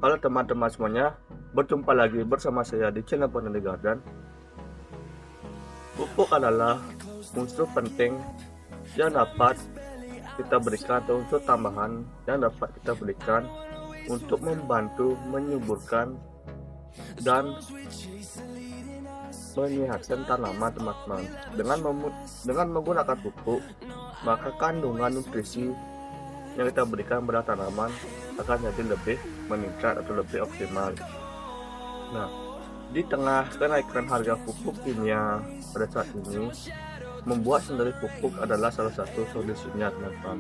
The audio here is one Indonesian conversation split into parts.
Halo teman-teman semuanya, berjumpa lagi bersama saya di channel Botanic Garden. Pupuk adalah unsur penting yang dapat kita berikan, atau unsur tambahan yang dapat kita berikan untuk membantu menyuburkan dan menyehatkan tanaman teman-teman. Dengan menggunakan pupuk, maka kandungan nutrisi yang kita berikan pada tanaman akan jadi lebih meningkat atau lebih optimal. Nah, di tengah kenaikan harga pupuk kimia pada saat ini, membuat sendiri pupuk adalah salah satu solusinya teman-teman.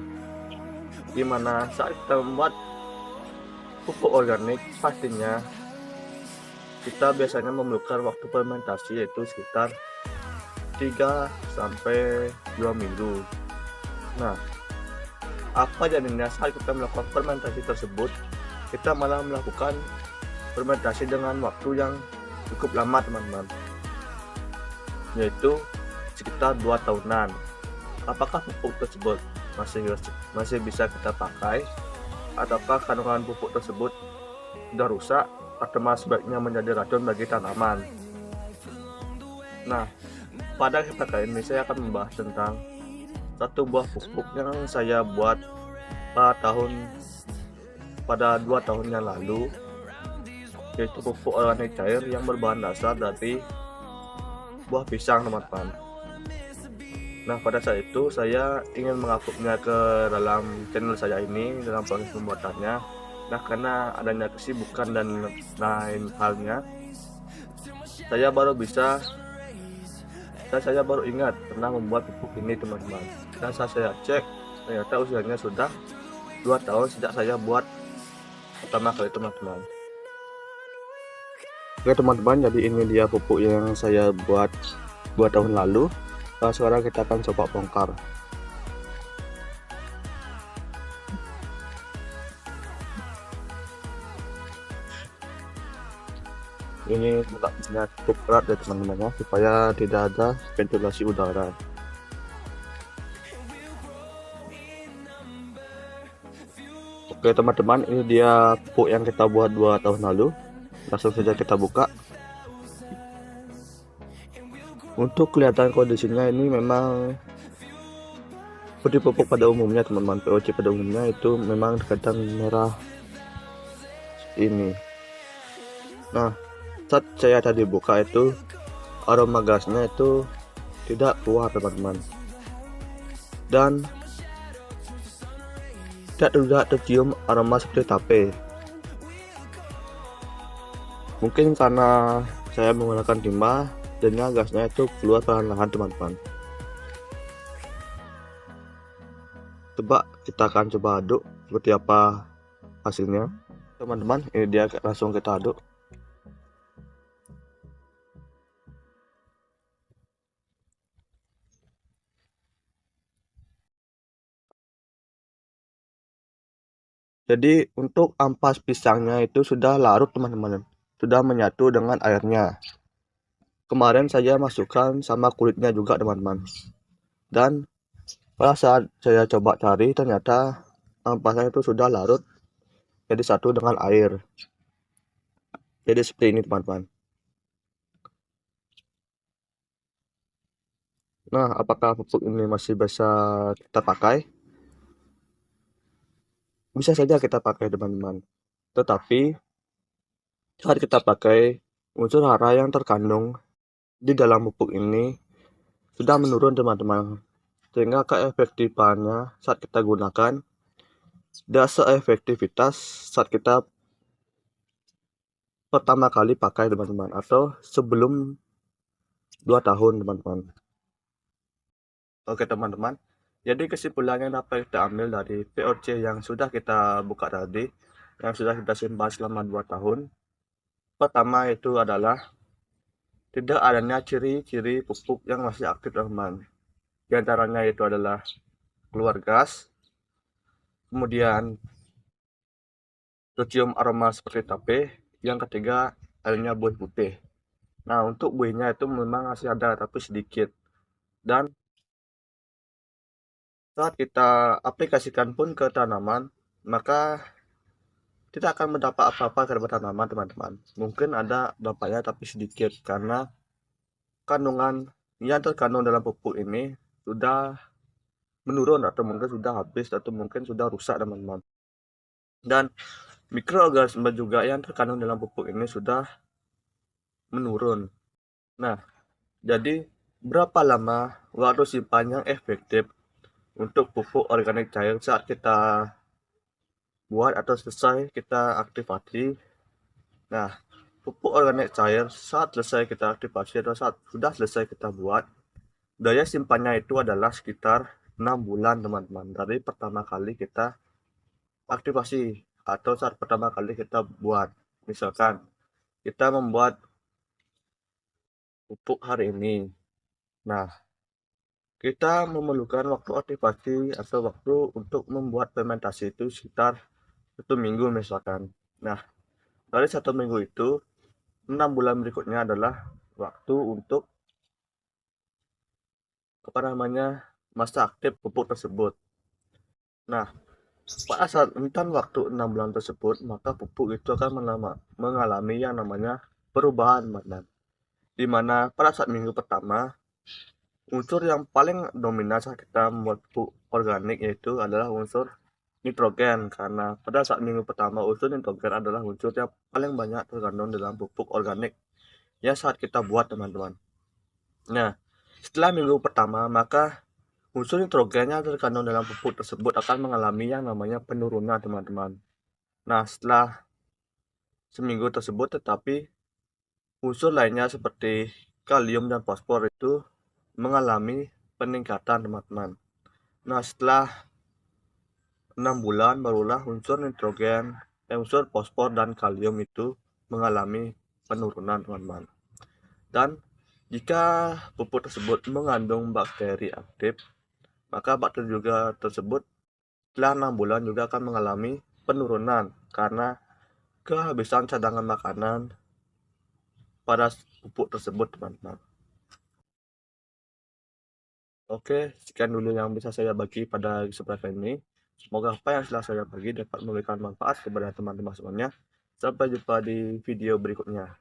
Dimana saat kita membuat pupuk organik, pastinya kita biasanya memerlukan waktu fermentasi yaitu sekitar 3-2 minggu. Nah, apa jadinya saat kita melakukan fermentasi tersebut, kita malah melakukan fermentasi dengan waktu yang cukup lama teman-teman, yaitu sekitar 2 tahunan. Apakah pupuk tersebut masih bisa kita pakai, ataukah kandungan pupuk tersebut sudah rusak atau malah sebaiknya menjadi racun bagi tanaman? Nah, pada kesempatan kali ini saya akan membahas tentang satu buah pupuk yang saya buat pada 2 tahun yang lalu, yaitu pupuk organik cair yang berbahan dasar dari buah pisang teman-teman. Nah, pada saat itu saya ingin menguploadnya ke dalam channel saya ini dalam proses pembuatannya. Nah, karena adanya kesibukan dan lain halnya, saya baru ingat pernah membuat pupuk ini teman-teman. Dan saat saya cek, ternyata usianya sudah 2 tahun sejak saya buat pertama kali teman-teman. Oke teman-teman, jadi ini dia pupuk yang saya buat 2 tahun lalu. Nah, sekarang kita akan coba bongkar. Ini letaknya cukup berat ya teman-teman ya, supaya tidak ada ventilasi udara. Oke teman-teman, ini dia pupuk yang kita buat 2 tahun lalu. Langsung saja kita buka. Untuk kelihatan kondisinya, ini memang seperti pupuk pada umumnya teman-teman. POC pada umumnya itu memang kadang merah ini. Nah, saat saya tadi buka itu aroma gasnya itu tidak keluar teman-teman, dan tidak tercium aroma seperti tape. Mungkin karena saya menggunakan timah, dan gasnya itu keluar perlahan-lahan teman-teman. Coba kita akan coba aduk seperti apa hasilnya teman-teman. Ini dia, langsung kita aduk. Jadi untuk ampas pisangnya itu sudah larut teman-teman, sudah menyatu dengan airnya. Kemarin saya masukkan sama kulitnya juga teman-teman, dan pada saat saya coba cari, ternyata ampasnya itu sudah larut jadi satu dengan air. Jadi seperti ini teman-teman. Nah, apakah pupuk ini masih bisa kita pakai? Bisa saja kita pakai teman-teman, tetapi saat kita pakai, unsur hara yang terkandung di dalam pupuk ini sudah menurun teman-teman, sehingga keefektifannya saat kita gunakan tidak seefektivitas saat kita pertama kali pakai teman-teman, atau sebelum 2 tahun teman-teman. Oke teman-teman, jadi kesimpulannya dapat kita ambil dari POC yang sudah kita buka tadi, yang sudah kita simpan selama 2 tahun. Pertama itu adalah tidak adanya ciri-ciri pupuk yang masih aktif teman-teman. Di antaranya itu adalah keluar gas, kemudian tercium aroma seperti tape, yang ketiga airnya buih putih. Nah, untuk buihnya itu memang masih ada tapi sedikit, dan saat kita aplikasikan pun ke tanaman, maka tidak akan mendapat apa-apa kepada tanaman, teman-teman. Mungkin ada dampaknya tapi sedikit, karena kandungan yang terkandung dalam pupuk ini sudah menurun, atau mungkin sudah habis, atau mungkin sudah rusak, teman-teman. Dan mikroorganisme juga yang terkandung dalam pupuk ini sudah menurun. Nah, jadi berapa lama waktu simpan yang efektif untuk pupuk organik cair saat kita buat atau selesai kita aktifasi? Nah, pupuk organik cair saat selesai kita aktifasi atau saat sudah selesai kita buat, daya simpannya itu adalah sekitar 6 bulan, teman-teman, dari pertama kali kita aktifasi atau saat pertama kali kita buat. Misalkan kita membuat pupuk hari ini, nah kita memerlukan waktu aktifasi atau waktu untuk membuat fermentasi itu sekitar 1 minggu misalkan. Nah, dari 1 minggu itu 6 bulan berikutnya adalah waktu untuk masa aktif pupuk tersebut. Nah, pada saat rentan waktu 6 bulan tersebut, maka pupuk itu akan mengalami yang namanya perubahan, teman-teman. Di mana pada saat minggu pertama, unsur yang paling dominan saat kita membuat pupuk organik yaitu adalah unsur nitrogen, karena pada saat minggu pertama unsur nitrogen adalah unsur yang paling banyak terkandung dalam pupuk organik ya saat kita buat, teman-teman. Nah, setelah minggu pertama, maka unsur nitrogen yang terkandung dalam pupuk tersebut akan mengalami yang namanya penurunan, teman-teman. Nah, setelah seminggu tersebut, tetapi unsur lainnya seperti kalium dan fosfor itu mengalami peningkatan, teman-teman. Nah, setelah 6 bulan barulah unsur nitrogen, unsur fosfor dan kalium itu mengalami penurunan, teman-teman. Dan jika pupuk tersebut mengandung bakteri aktif, maka bakteri juga tersebut setelah 6 bulan juga akan mengalami penurunan karena kehabisan cadangan makanan pada pupuk tersebut, teman-teman. Oke, sekian dulu yang bisa saya bagi pada kesempatan ini. Semoga apa yang telah saya bagi dapat memberikan manfaat kepada teman-teman semuanya. Sampai jumpa di video berikutnya.